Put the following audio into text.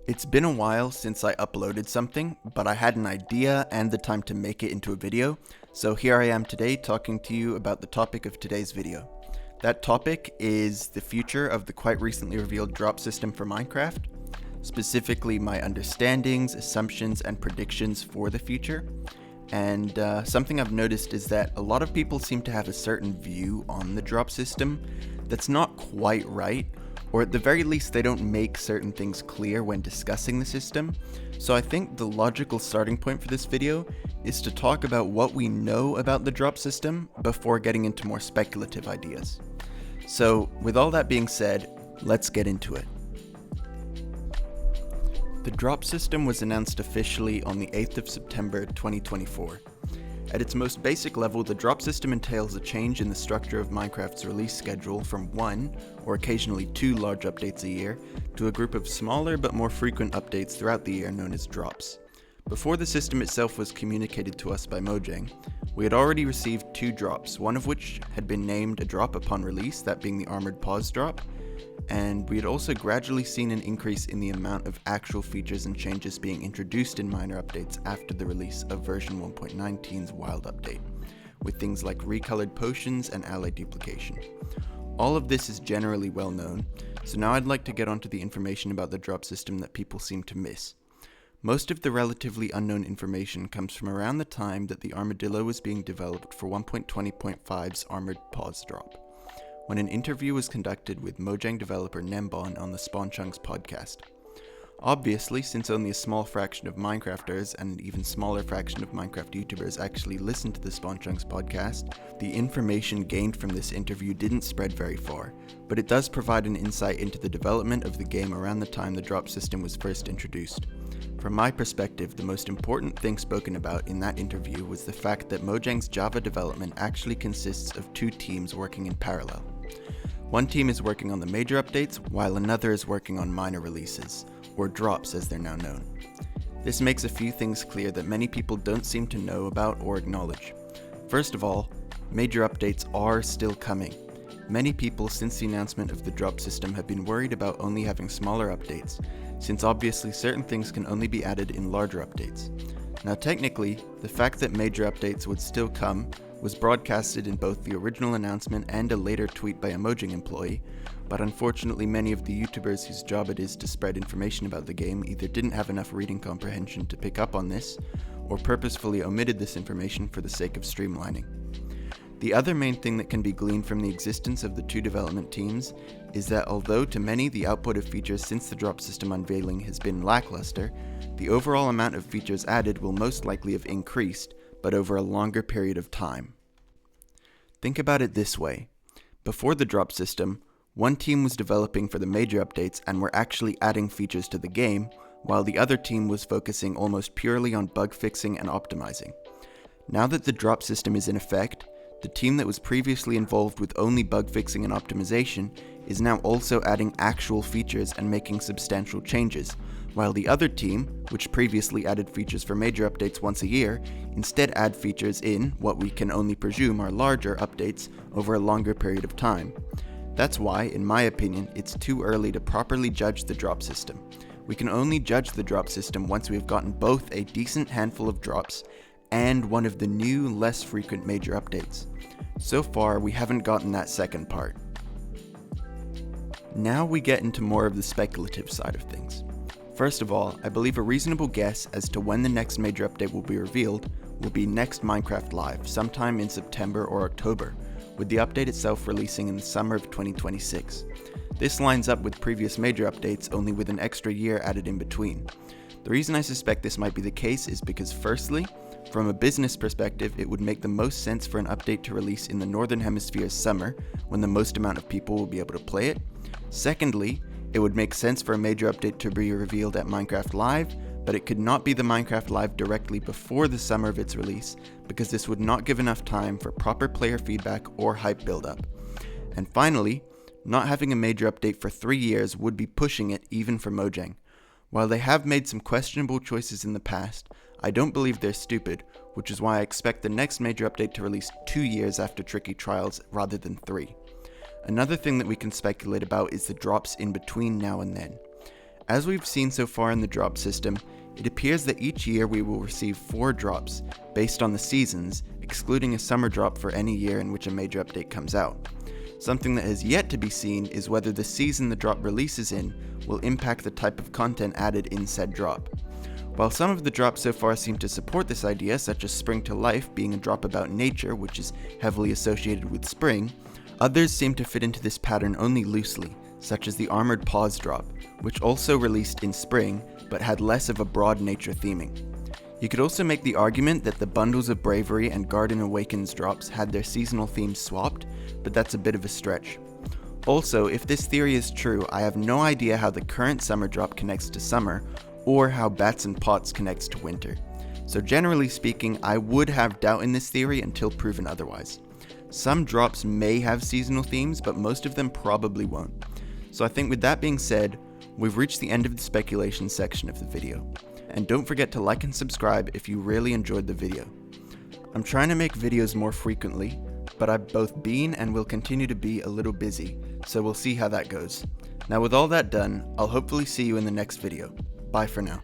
It's been a while since I uploaded something, but I had an idea and the time to make it into a video, so here I am today talking to you about the topic of today's video. That topic is the future of the quite recently revealed drop system for Minecraft, specifically my understandings, assumptions, and predictions for the future. And something I've noticed is that a lot of people seem to have a certain view on the drop system that's not quite right, or at the very least they don't make certain things clear when discussing the system. So I think the logical starting point for this video is to talk about what we know about the drop system before getting into more speculative ideas. So with all that being said, let's get into it. The drop system was announced officially on the 8th of September 2024. At its most basic level, the drop system entails a change in the structure of Minecraft's release schedule from one, or occasionally two large updates a year, to a group of smaller but more frequent updates throughout the year known as drops. Before the system itself was communicated to us by Mojang, we had already received two drops, one of which had been named a drop upon release, that being the Armored Paws drop, and we had also gradually seen an increase in the amount of actual features and changes being introduced in minor updates after the release of version 1.19's Wild Update, with things like recolored potions and ally duplication. All of this is generally well known, so now I'd like to get onto the information about the drop system that people seem to miss. Most of the relatively unknown information comes from around the time that the Armadillo was being developed for 1.20.5's Armored Paws drop, when an interview was conducted with Mojang developer Nembon on the SpawnChunks podcast. Obviously, since only a small fraction of Minecrafters and an even smaller fraction of Minecraft YouTubers actually listen to the SpawnChunks podcast, the information gained from this interview didn't spread very far, but it does provide an insight into the development of the game around the time the drop system was first introduced. From my perspective, the most important thing spoken about in that interview was the fact that Mojang's Java development actually consists of two teams working in parallel. One team is working on the major updates, while another is working on minor releases, or drops as they're now known. This makes a few things clear that many people don't seem to know about or acknowledge. First of all, major updates are still coming. Many people since the announcement of the drop system have been worried about only having smaller updates, since obviously certain things can only be added in larger updates. Now technically, the fact that major updates would still come was broadcasted in both the original announcement and a later tweet by a Mojang employee, but unfortunately many of the YouTubers whose job it is to spread information about the game either didn't have enough reading comprehension to pick up on this, or purposefully omitted this information for the sake of streamlining. The other main thing that can be gleaned from the existence of the two development teams is that although to many the output of features since the drop system unveiling has been lackluster, the overall amount of features added will most likely have increased, but over a longer period of time. Think about it this way. Before the drop system, one team was developing for the major updates and were actually adding features to the game, while the other team was focusing almost purely on bug fixing and optimizing. Now that the drop system is in effect, the team that was previously involved with only bug fixing and optimization is now also adding actual features and making substantial changes, while the other team, which previously added features for major updates once a year, instead add features in what we can only presume are larger updates over a longer period of time. That's why, in my opinion, it's too early to properly judge the drop system. We can only judge the drop system once we've gotten both a decent handful of drops and one of the new, less frequent major updates. So far, we haven't gotten that second part. Now we get into more of the speculative side of things. First of all, I believe a reasonable guess as to when the next major update will be revealed will be next Minecraft Live, sometime in September or October, with the update itself releasing in the summer of 2026. This lines up with previous major updates, only with an extra year added in between. The reason I suspect this might be the case is because firstly, from a business perspective, it would make the most sense for an update to release in the Northern Hemisphere's summer, when the most amount of people will be able to play it. Secondly, it would make sense for a major update to be revealed at Minecraft Live, but it could not be the Minecraft Live directly before the summer of its release, because this would not give enough time for proper player feedback or hype buildup. And finally, not having a major update for 3 years would be pushing it even for Mojang. While they have made some questionable choices in the past, I don't believe they're stupid, which is why I expect the next major update to release 2 years after Tricky Trials rather than 3. Another thing that we can speculate about is the drops in between now and then. As we've seen so far in the drop system, it appears that each year we will receive 4 drops based on the seasons, excluding a summer drop for any year in which a major update comes out. Something that has yet to be seen is whether the season the drop releases in will impact the type of content added in said drop. While some of the drops so far seem to support this idea, such as Spring to Life being a drop about nature, which is heavily associated with spring, others seem to fit into this pattern only loosely, such as the Armored Paws drop, which also released in spring, but had less of a broad nature theming. You could also make the argument that the Bundles of Bravery and Garden Awakens drops had their seasonal themes swapped, but that's a bit of a stretch. Also, if this theory is true, I have no idea how the current summer drop connects to summer, or how Bats and Pots connects to winter. So generally speaking, I would have doubt in this theory until proven otherwise. Some drops may have seasonal themes, but most of them probably won't. So I think with that being said, we've reached the end of the speculation section of the video. And don't forget to like and subscribe if you really enjoyed the video. I'm trying to make videos more frequently, but I've both been and will continue to be a little busy, so we'll see how that goes. Now with all that done, I'll hopefully see you in the next video. Bye for now.